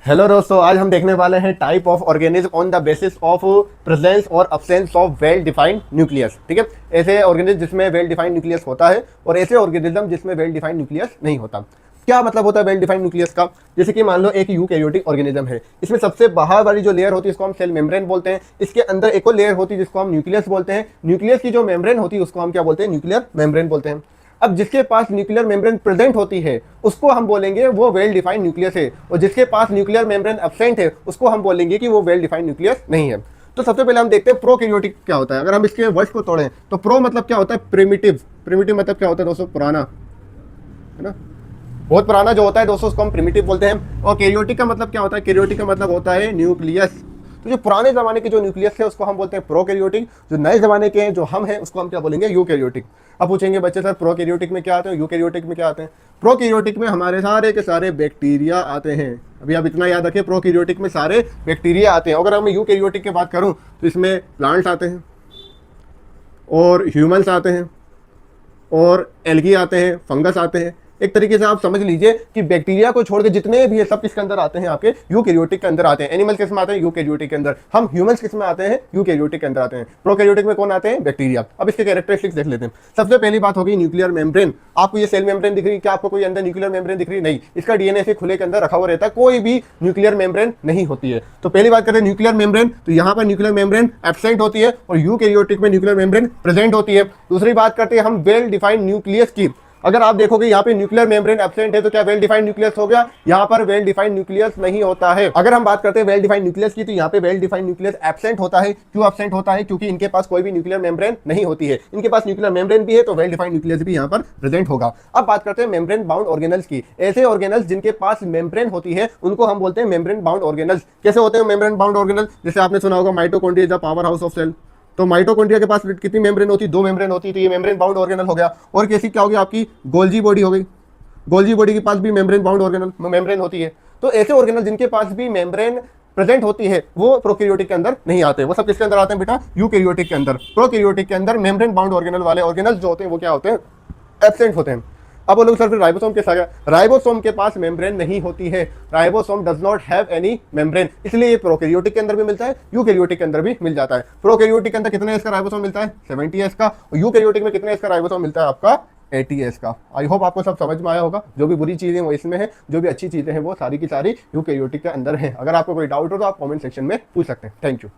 Hello दोस्तों, आज हम देखने वाले हैं type of organism on the basis of presence और absence of well defined nucleus. ठीक है, ऐसे ऑर्गेनिज्म जिसमें वेल डिफाइंड न्यूक्लियस होता है और ऐसे ऑर्गेनिज्म जिसमें वेल डिफाइंड न्यूक्लियस नहीं होता। क्या मतलब होता है वेल डिफाइंड न्यूक्लियस का? जैसे कि मान लो एक यूकैरियोटिक ऑर्गेनिज्म है, इसमें सबसे बाहर वाली जो लेयर होती है इसको हम सेल मेम्ब्रेन बोलते हैं। इसके अंदर एक और लेयर होती है जिसको हम न्यूक्लियस बोलते हैं। न्यूक्लियस की जो मेम्ब्रेन होती है उसको हम क्या बोलते हैं? न्यूक्लियर मेम्ब्रेन बोलते हैं। अब जिसके पास न्यूक्लियर मेम्ब्रेन प्रेजेंट होती है उसको हम बोलेंगे वो वेल डिफाइंड न्यूक्लियस है, और जिसके पास न्यूक्लियर मेम्ब्रेन एब्सेंट है उसको हम बोलेंगे कि वो वेल डिफाइंड न्यूक्लियस नहीं है। तो सबसे पहले हम देखते हैं प्रोकैरियोटिक क्या होता है। अगर हम इसके वर्ड्स को तोड़ें तो प्रो मतलब क्या होता है? प्रिमिटिव। प्रिमिटिव मतलब क्या होता है दोस्तों? पुराना, है ना? बहुत पुराना जो होता है दोस्तों उसको हम प्रिमिटिव बोलते हैं। और कैरियोटिक का मतलब क्या होता है? कैरियोटिक का मतलब होता है न्यूक्लियस। तो जो पुराने जमाने के जो न्यूक्लियस है उसको हम बोलते हैं प्रोकैरियोटिक। जो नए जमाने के हैं जो हम हैं उसको हम क्या बोलेंगे? यूकैरियोटिक। अब पूछेंगे बच्चे सर प्रोकैरियोटिक में क्या आते हैं, यूकैरियोटिक में क्या आते हैं? प्रोकैरियोटिक में हमारे सारे के सारे बैक्टीरिया आते हैं। अभी आप इतना याद रखिए, प्रोकैरियोटिक में सारे बैक्टीरिया आते हैं। अगर मैं यूकैरियोटिक की बात करूं तो इसमें प्लांट्स आते हैं और ह्यूमन्स आते हैं और एल्गी आते हैं, फंगस आते हैं। एक तरीके से आप समझ लीजिए कि बैक्टीरिया को छोड़ के जितने भी है सब किसके अंदर आते हैं? आपके यूकैरियोटिक के अंदर आते हैं। एनिमल किस में आते हैं? यूकैरियोटिक के अंदर। हम ह्यूमंस किस में आते हैं? यूकैरियोटिक के अंदर आते हैं। प्रोकैरियोटिक में कौन आते हैं? बैक्टीरिया। अब इसके कैरेक्टरिस्टिक्स देख लेते हैं। सबसे पहली बात होगी न्यूक्लियर मेम्ब्रेन। आपको ये सेल मेम्ब्रेन दिख रही है क्या? आपको कोई अंदर न्यूक्लियर मेम्ब्रेन दिख रही? नहीं, इसका डीएनए से खुले के अंदर रखा हुआ रहता है, कोई भी न्यूक्लियर मेम्ब्रेन नहीं होती है। तो पहली बात करते हैं न्यूक्लियर मेम्ब्रेन, तो यहाँ पर न्यूक्लियर मेम्ब्रेन एब्सेंट होती है और यूकैरियोटिक में न्यूक्लियर मेम्ब्रेन प्रेजेंट होती है। दूसरी बात करते हैं हम वेल डिफाइंड न्यूक्लियस की। अगर आप देखोगे यहाँ पे न्यूक्लियर मेम्ब्रेन एब्सेंट है तो क्या वेल डिफाइंड न्यूक्लियस हो गया? यहाँ पर वेल डिफाइंड न्यूक्लियस नहीं होता है। अगर हम बात करते हैं वेल डिफाइंड न्यूक्लियस की तो यहाँ पे वेल डिफाइंड न्यूक्लियस एब्सेंट होता है। क्यों एब्सेंट होता है? क्योंकि इनके पास कोई भी न्यूक्लियर मेम्ब्रेन नहीं होती है। इनके पास न्यूक्लियर मेम्ब्रेन भी है तो वेल डिफाइंड न्यूक्लियस भी यहाँ पर प्रेजेंट होगा। अब बात करते हैं मेम्ब्रेन बाउंड ऑर्गेनल्स की। ऐसे ऑर्गेनल्स जिनके पास मेम्ब्रेन होती है उनको हम बोलते हैं मेम्ब्रेन बाउंड ऑर्गेनल्स। कैसे होते हैं मेम्ब्रेन बाउंड ऑर्गेनल? जैसे आपने सुना होगा mitochondria is the power house of cell. तो माइटोकॉन्ड्रिया के पास कितनी मेम्ब्रेन होती है? 2 मेम्ब्रेन होती है, तो ये मेम्ब्रेन बाउंड ऑर्गेनल हो गया। और कैसी क्या होगी आपकी? गोल्जी बॉडी हो गई। गोल्जी बॉडी के पास भी मेम्ब्रेन बाउंड ऑर्गेनल मेम्ब्रेन होती है। तो ऐसे ऑर्गेनल जिनके पास भी मेम्ब्रेन प्रेजेंट होती है वो प्रोकैरियोटिक के अंदर नहीं आते। वो सब किसके अंदर आते हैं बेटा? यूकैरियोटिक के अंदर। प्रोकैरियोटिक के अंदर मेम्ब्रेन बाउंड ऑर्गेनल वाले ऑर्गेनल्स जो होते हैं वो क्या होते हैं? एब्सेंट होते हैं। अब बोलोगे सर फिर राइबोसोम कैसा गया? राइबोसोम के पास मेम्ब्रेन नहीं होती है। Ribosome does not have any membrane, इसलिए ये प्रोकैरियोटिक के अंदर भी मिलता है, यूकैरियोटिक के अंदर भी मिल जाता है। प्रोकैरियोटिक के अंदर कितने एस का राइबोसोम मिलता है? 70 एस का। और यूकैरियोटिक में कितने एस का राइबोसोम मिलता है? आपका 80 एस का। आई होप आपको सब समझ में आया होगा। जो भी बुरी चीजें वो इसमें है, जो भी अच्छी चीजें हैं वो सारी की सारी यूकैरियोटिक के अंदर है। अगर आपको कोई डाउट हो तो आप कमेंट सेक्शन में पूछ सकते हैं। Thank you.